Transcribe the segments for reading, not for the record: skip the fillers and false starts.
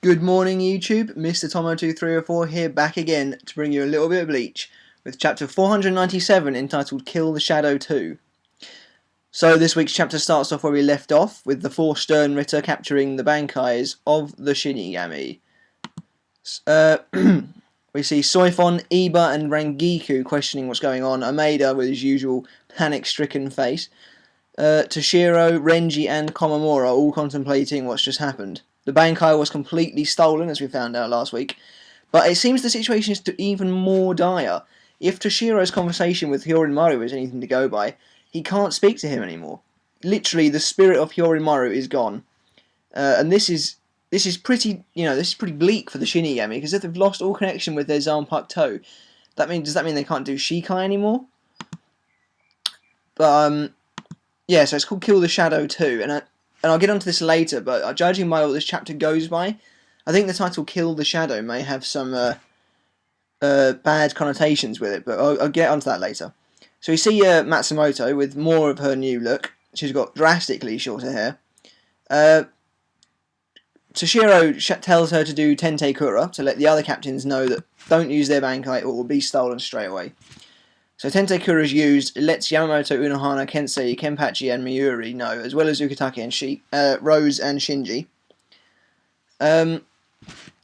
Good morning YouTube, Mr. Tomo2304 here back again to bring you a little bit of Bleach with chapter 497 entitled Kill the Shadow 2. So this week's chapter starts off where we left off with the 4 Stern Ritter capturing the Bankais of the Shinigami. We see Soifon, Iba and Rangiku questioning what's going on, Ameda with his usual panic-stricken face, Toshiro, Renji and Komamura all contemplating what's just happened. The Bankai was completely stolen, as we found out last week, but it seems the situation is even more dire. If Toshiro's conversation with Hyorimaru is anything to go by, he can't speak to him anymore. Literally, the spirit of Hyorimaru is gone, and this is pretty, this is pretty bleak for the Shinigami, because if they've lost all connection with their Zanpakuto, does that mean they can't do Shikai anymore? But yeah, so it's called Kill the Shadow 2, and I'll get onto this later, but judging by what this chapter goes by, I think the title Kill the Shadow may have some bad connotations with it, but I'll get onto that later. So we see Matsumoto with more of her new look. She's got drastically shorter hair. Toshiro tells her to do Tente Kura, to let the other captains know that don't use their Bankai or it will be stolen straight away. So Tente Kura is used, it lets Yamamoto, Unohana, Kensei, Kenpachi and Miyuri know, as well as Ukitake and Rose and Shinji. So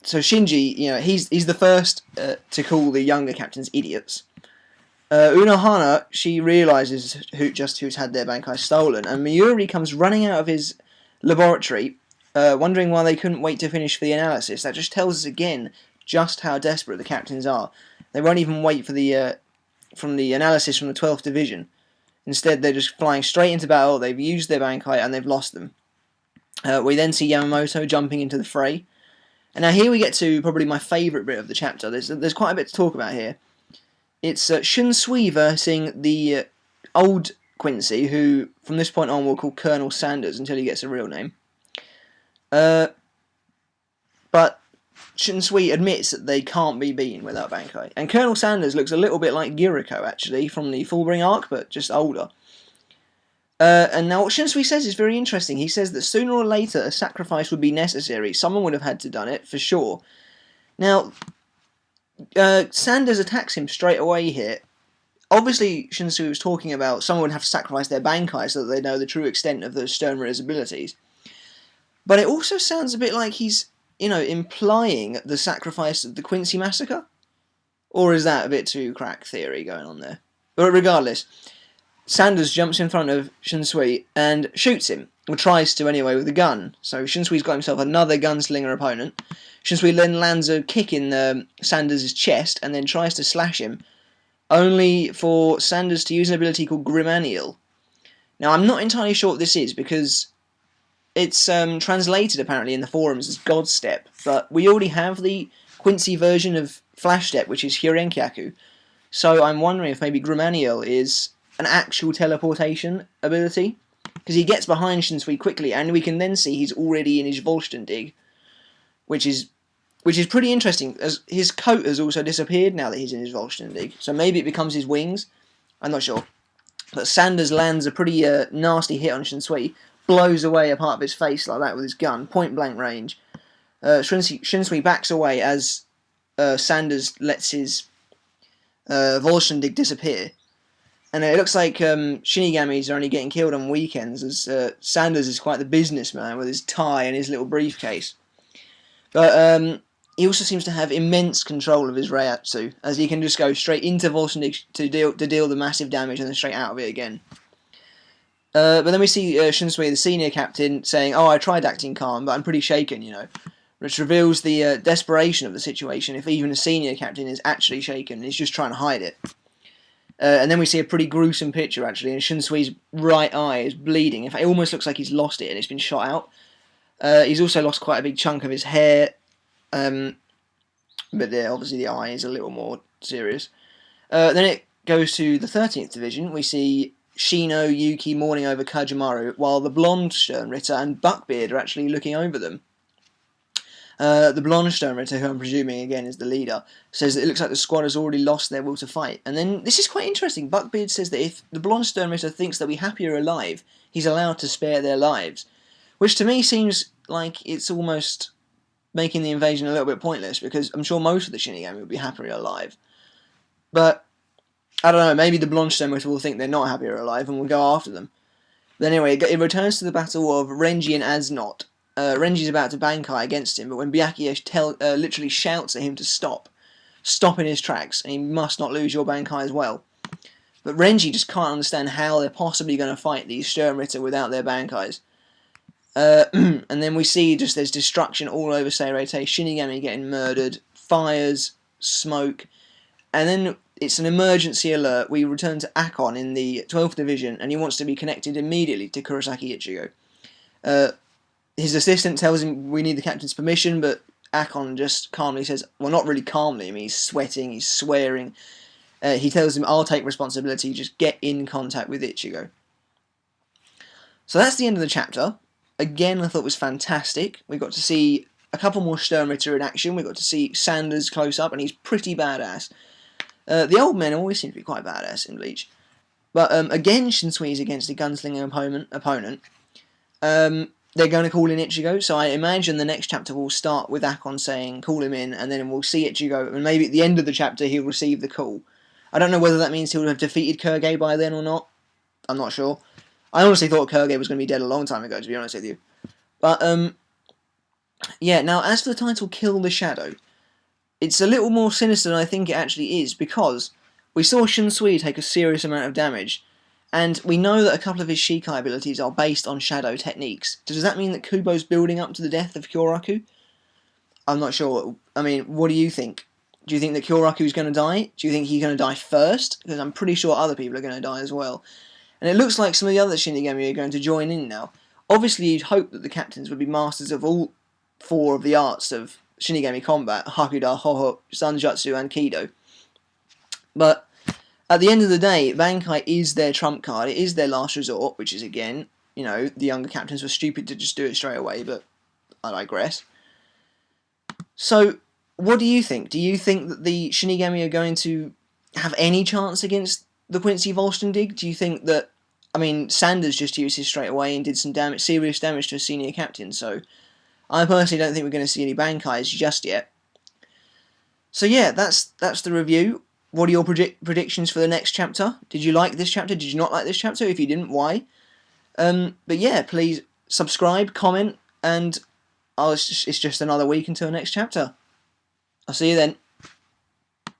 Shinji, he's the first to call the younger captains idiots. Unohana, she realises who's had their Bankai stolen, and Miyuri comes running out of his laboratory, wondering why they couldn't wait to finish for the analysis. That just tells us again just how desperate the captains are. They won't even wait for the analysis from the 12th Division. Instead, they're just flying straight into battle. They've used their Bankai and they've lost them. We then see Yamamoto jumping into the fray. And now here we get to probably my favourite bit of the chapter. There's quite a bit to talk about here. It's Shunsui versing the old Quincy, who from this point on we'll call Colonel Sanders until he gets a real name. But Shunsui admits that they can't be beaten without Bankai. And Colonel Sanders looks a little bit like Yuriko, actually, from the Fullbring arc, but just older. And now what Shunsui says is very interesting. He says that sooner or later a sacrifice would be necessary. Someone would have had to done it, for sure. Now, Sanders attacks him straight away here. Obviously, Shunsui was talking about someone would have to sacrifice their Bankai so that they know the true extent of the Stern Ritter's abilities. But it also sounds a bit like he's, implying the sacrifice of the Quincy massacre? Or is that a bit too crack theory going on there? But regardless, Sanders jumps in front of Shunsui and shoots him, or tries to anyway with a gun. So Shunsui's got himself another gunslinger opponent. Shunsui then lands a kick in Sanders' chest and then tries to slash him, only for Sanders to use an ability called Grimaniel. Now I'm not entirely sure what this is, because it's translated apparently in the forums as God Step, but we already have the Quincy version of Flash Step, which is Hyorenkyaku. So I'm wondering if maybe Grimaniel is an actual teleportation ability, because he gets behind Shunsui quickly, and we can then see he's already in his Volstendig, which is pretty interesting, as his coat has also disappeared now that he's in his Volstendig, so maybe it becomes his wings, I'm not sure. But Sanders lands a pretty nasty hit on Shunsui, blows away a part of his face like that with his gun, point blank range. Shunsui backs away as Sanders lets his Volstendig disappear. And it looks like Shinigamis are only getting killed on weekends, as Sanders is quite the businessman with his tie and his little briefcase. But he also seems to have immense control of his Reiatsu, as he can just go straight into Volstendig to deal the massive damage and then straight out of it again. But then we see Shunsui, the senior captain, saying, "Oh, I tried acting calm, but I'm pretty shaken, which reveals the desperation of the situation if even a senior captain is actually shaken and he's just trying to hide it. And then we see a pretty gruesome picture, actually, and Shunsui's right eye is bleeding. In fact, it almost looks like he's lost it and it's been shot out. He's also lost quite a big chunk of his hair, but obviously the eye is a little more serious. Then it goes to the 13th Division. We see Shino, Yuki mourning over Kajimaru, while the blonde Stern Ritter and Buckbeard are actually looking over them. The blonde Stern Ritter, who I'm presuming again is the leader, says that it looks like the squad has already lost their will to fight. And then, this is quite interesting, Buckbeard says that if the blonde Stern Ritter thinks they'll be happier alive, he's allowed to spare their lives. Which to me seems like it's almost making the invasion a little bit pointless, because I'm sure most of the Shinigami would be happier alive. But I don't know, maybe the blonde Stonemeter will think they're not happier alive and will go after them. But anyway, it returns to the battle of Renji and Aznot. Renji's about to Bankai against him, but when Byakuya literally shouts at him to stop in his tracks, and he must not lose your Bankai as well. But Renji just can't understand how they're possibly going to fight these Sturmritter without their Bankais. And then we see just there's destruction all over Seireitei, Shinigami getting murdered, fires, smoke, and then it's an emergency alert. We return to Akon in the 12th Division, and he wants to be connected immediately to Kurosaki Ichigo. His assistant tells him we need the captain's permission, but Akon just calmly says, well, not really calmly, I mean, he's sweating, he's swearing. He tells him, I'll take responsibility, just get in contact with Ichigo. So that's the end of the chapter. Again, I thought it was fantastic. We got to see a couple more Sturmritter in action. We got to see Sanders close up, and he's pretty badass. The old men always seem to be quite badass in Bleach. But again, Shinsui's against a gunslinger opponent. They're going to call in Ichigo, so I imagine the next chapter will start with Akon saying, call him in, and then we'll see Ichigo, and maybe at the end of the chapter he'll receive the call. I don't know whether that means he'll have defeated Kurge by then or not. I'm not sure. I honestly thought Kurge was going to be dead a long time ago, to be honest with you. But, yeah, now, as for the title Kill the Shadow, it's a little more sinister than I think it actually is, because we saw Shunsui take a serious amount of damage, and we know that a couple of his Shikai abilities are based on shadow techniques. Does that mean that Kubo's building up to the death of Kyoraku? I'm not sure. I mean, what do you think? Do you think that Kyoraku's going to die? Do you think he's going to die first? Because I'm pretty sure other people are going to die as well. And it looks like some of the other Shinigami are going to join in now. Obviously, you'd hope that the captains would be masters of all 4 of the arts of Shinigami combat: Hakuda, Hoho, Sanjutsu, and Kido. But at the end of the day, Bankai is their trump card. It is their last resort, which is, again, you know, the younger captains were stupid to just do it straight away, but I digress. So, what do you think? Do you think that the Shinigami are going to have any chance against the Quincy Volstendig? Do you think that, I mean, Sanders just used his straight away and did some serious damage to a senior captain, so I personally don't think we're going to see any Bankais just yet. So yeah, that's the review. What are your predictions for the next chapter? Did you like this chapter? Did you not like this chapter? If you didn't, why? But yeah, please subscribe, comment, and it's just another week until next chapter. I'll see you then.